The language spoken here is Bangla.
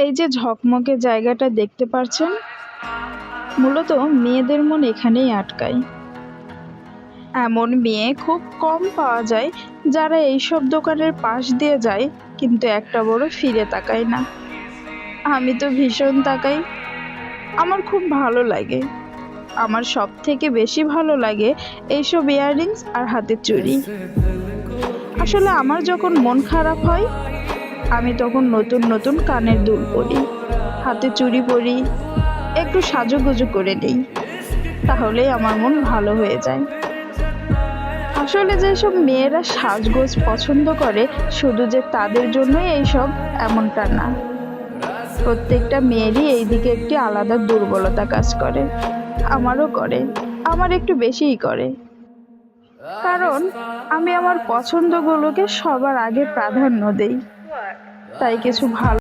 এই যে ঝকমকে জায়গাটা দেখতে পাচ্ছেন, মূলত মেয়েদের মন এখানেই আটকায়। এমন মেয়ে খুব কম পাওয়া যায় যারা এইসব দোকানের পাশ দিয়ে যায় কিন্তু একটা বড় ফিরে তাকায় না। আমি তো ভীষণ তাকাই, আমার খুব ভালো লাগে। আমার সব থেকে বেশি ভালো লাগে এইসব ইয়াররিংস আর হাতের চুড়ি। আসলে আমার যখন মন খারাপ হয় আমি তখন নতুন নতুন কানের দুল পরি, হাতে চুড়ি পরি, একটু সাজুগুজু করে নিই, তাহলেই আমার মন ভালো হয়ে যায়। আসলে যেসব মেয়েরা সাজগোজ পছন্দ করে শুধু যে তাদের জন্যই এইসব, এমনটা না। প্রত্যেকটা মেয়েরই এইদিকে একটি আলাদা দুর্বলতা কাজ করে। আমারও করে, আমার একটু বেশিই করে। কারণ আমি আমার পছন্দগুলোকে সবার আগে প্রাধান্য দেই। তাই কিছু ভালো